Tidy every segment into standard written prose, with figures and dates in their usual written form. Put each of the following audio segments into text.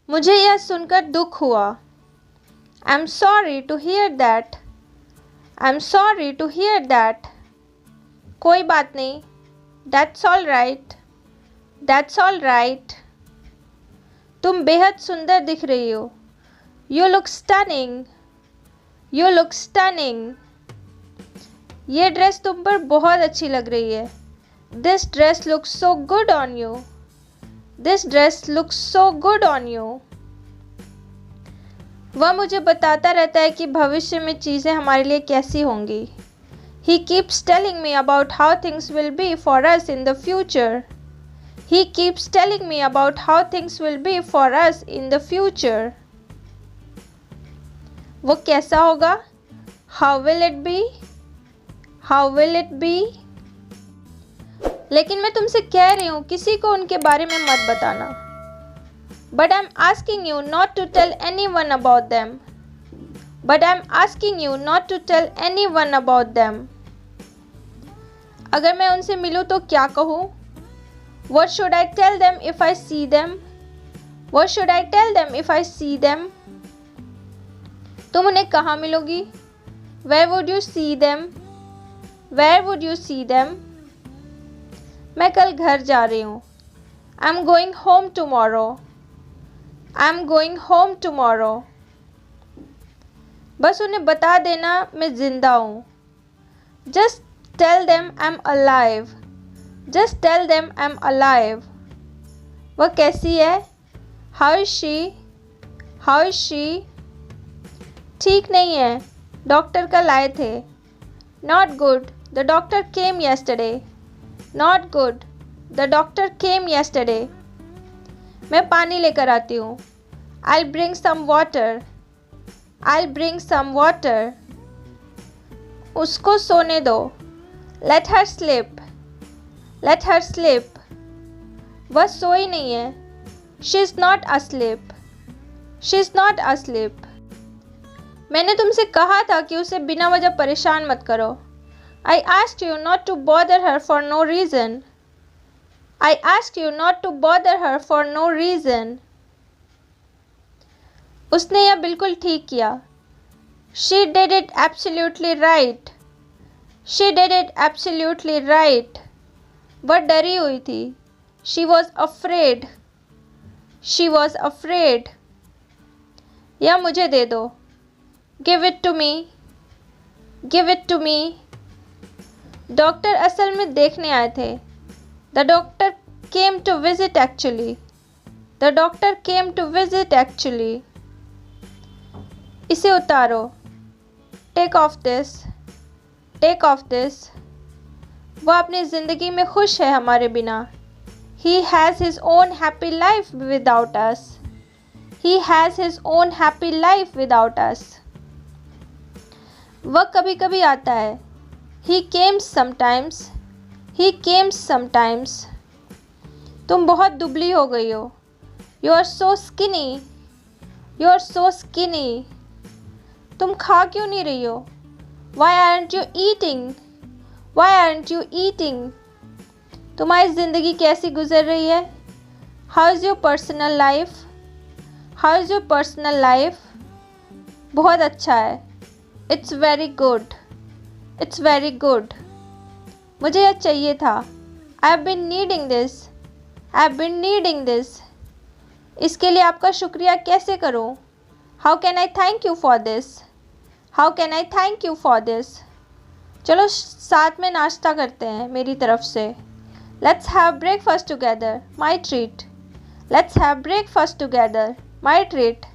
मुझे यह सुनकर दुख हुआ। I am sorry to hear that. I am sorry to hear that. कोई बात नहीं। That's all right. That's all right. तुम बेहद सुंदर दिख रही हो। You look stunning. You look stunning. ये ड्रेस तुम पर बहुत अच्छी लग रही है। This dress looks so good on you. This dress looks so good on you. वह मुझे बताता रहता है कि भविष्य में चीज़ें हमारे लिए कैसी होंगी। He keeps telling me about how things will be for us in the future. He keeps telling me about how things will be for us in the future. वो कैसा होगा? How will it be? How will it be? लेकिन मैं तुमसे कह रही हूँ किसी को उनके बारे में मत बताना। But I'm asking you not to tell anyone about them. But I'm asking you not to tell anyone about them. अगर मैं उनसे मिलूँ तो क्या कहूँ? What should I tell them if I see them? What should I tell them if I see them? तुम उन्हें कहाँ मिलोगी? Where would you see them? Where would you see them? मैं कल घर जा रही हूँ। I'm going home tomorrow. I'm going home tomorrow. बस उन्हें बता देना मैं जिंदा हूँ। Just tell them I'm alive. Just tell them I'm alive. वह कैसी है? How is she? How is she? ठीक नहीं है, डॉक्टर कल आए थे। Not good. The doctor came yesterday. Not good. The doctor came yesterday. मैं पानी लेकर आती हूँ। I'll bring some water. I'll bring some water. उसको सोने दो। Let her sleep. Let her sleep. वह सोई नहीं है। She's not asleep. She's not asleep. मैंने तुमसे कहा था कि उसे बिना वजह परेशान मत करो। I asked you not to bother her for no reason. I asked you not to bother her for no reason. उसने यह बिल्कुल ठीक किया। She did it absolutely right. She did it absolutely right. वह डरी हुई थी। She was afraid. She was afraid. यह मुझे दे दो। Give it to me. Give it to me. Doctor असल में देखने आए थे। The doctor came to visit actually. The doctor came to visit actually. इसे उतारो। Take off this. Take off this. वह अपनी ज़िंदगी में खुश है हमारे बिना। He has his own happy life without us. He has his own happy life without us. वह कभी कभी आता है। He came sometimes. He came sometimes. तुम बहुत दुबली हो गई हो। You are so skinny. You are so skinny. तुम खा क्यों नहीं रही हो? Why aren't you eating? Why aren't you eating? तुम्हारी ज़िंदगी कैसी गुजर रही है? How is your personal life? How is your personal life? बहुत अच्छा है। It's very good. It's very good. मुझे यह चाहिए था। I've been needing this. I've been needing this. इसके लिए आपका शुक्रिया कैसे करूं? How can I thank you for this? How can I thank you for this? चलो साथ में नाश्ता करते हैं मेरी तरफ से। Let's have breakfast together. My treat. Let's have breakfast together. My treat.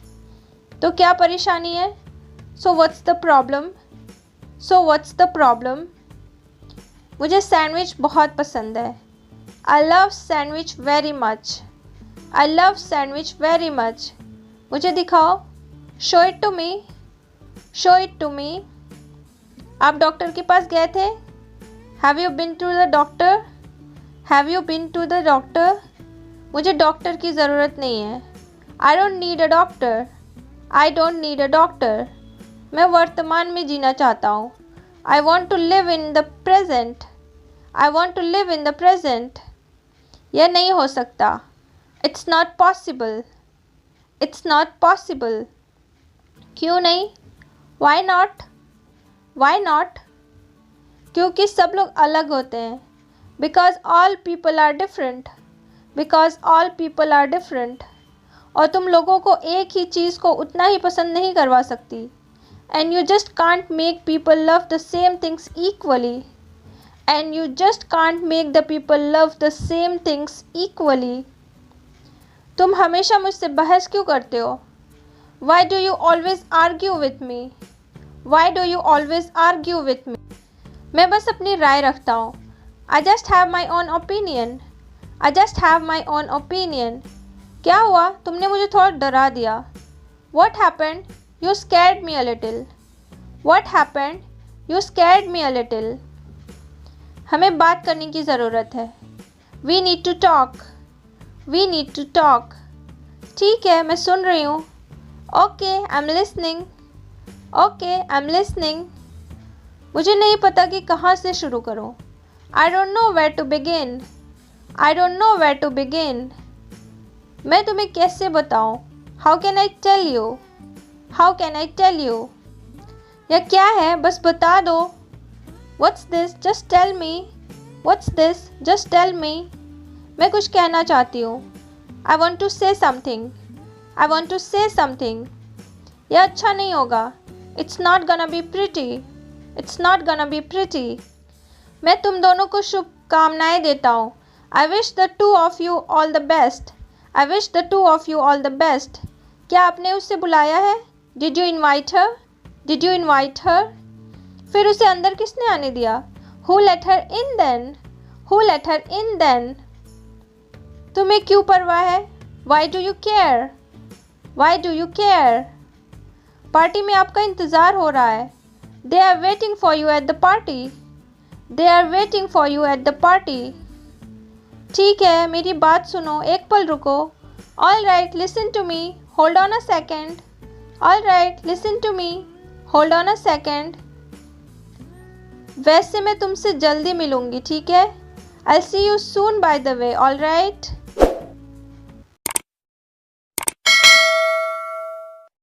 तो क्या परेशानी है? So what's the problem? So what's the problem? मुझे सैंडविच बहुत पसंद है। I love sandwich very much. I love sandwich very much. मुझे दिखाओ। Show it to me. Show it to me. आप डॉक्टर के पास गए थे? Have you been to the doctor? Have you been to the doctor? मुझे doctor की ज़रूरत नहीं है। I don't need a doctor. I don't need a doctor. मैं वर्तमान में जीना चाहता हूँ। I want to live in the present. I want to live in the present. यह नहीं हो सकता। It's not possible. It's not possible. क्यों नहीं? Why not? Why not? क्योंकि सब लोग अलग होते हैं। Because all people are different. Because all people are different. और तुम लोगों को एक ही चीज़ को उतना ही पसंद नहीं करवा सकती। And you just can't make people love the same things equally. And you just can't make the people love the same things equally. तुम हमेशा मुझसे बहस क्यों करते हो? Y do you always argue with me? Y do you always argue with me? मैं बस अपनी राय रखता हूँ। I just have my own opinion. I just have my own opinion. क्या हुआ? तुमने मुझे थोड़ा डरा दिया। What happened? You scared me a little. What happened? You scared me a little. हमें बात करने की ज़रूरत है। We need to talk. We need to talk. ठीक है, मैं सुन रही हूँ। Okay, I am listening. Okay, I am listening. मुझे नहीं पता कि कहाँ से शुरू करूँ। I don't know where to begin. I don't know where to begin. मैं तुम्हें कैसे बताऊँ? How can I tell you? How can I tell you? यह क्या है? बस बता दो। What's this? Just tell me. What's this? Just tell me. मैं कुछ कहना चाहती हूँ। I want to say something. I want to say something. यह अच्छा नहीं होगा। It's not gonna be pretty. It's not gonna be pretty. मैं तुम दोनों को शुभकामनाएं देता हूँ। I wish the two of you all the best. I wish the two of you all the best. क्या आपने उसे बुलाया है? Did you invite her? Did you invite her? फिर उसे अंदर किसने आने दिया? Who let her in then? Who let her in then? तुम्हें क्यों परवाह है? Why do you care? Why do you care? Party में आपका इंतज़ार हो रहा है। They are waiting for you at the party. They are waiting for you at the party. ठीक है, मेरी बात सुनो, एक पल रुको। All right, listen to me, hold on a second. All right, listen to me, hold on a second. वैसे मैं तुमसे जल्दी मिलूँगी, ठीक है? I see you soon by the way, all right.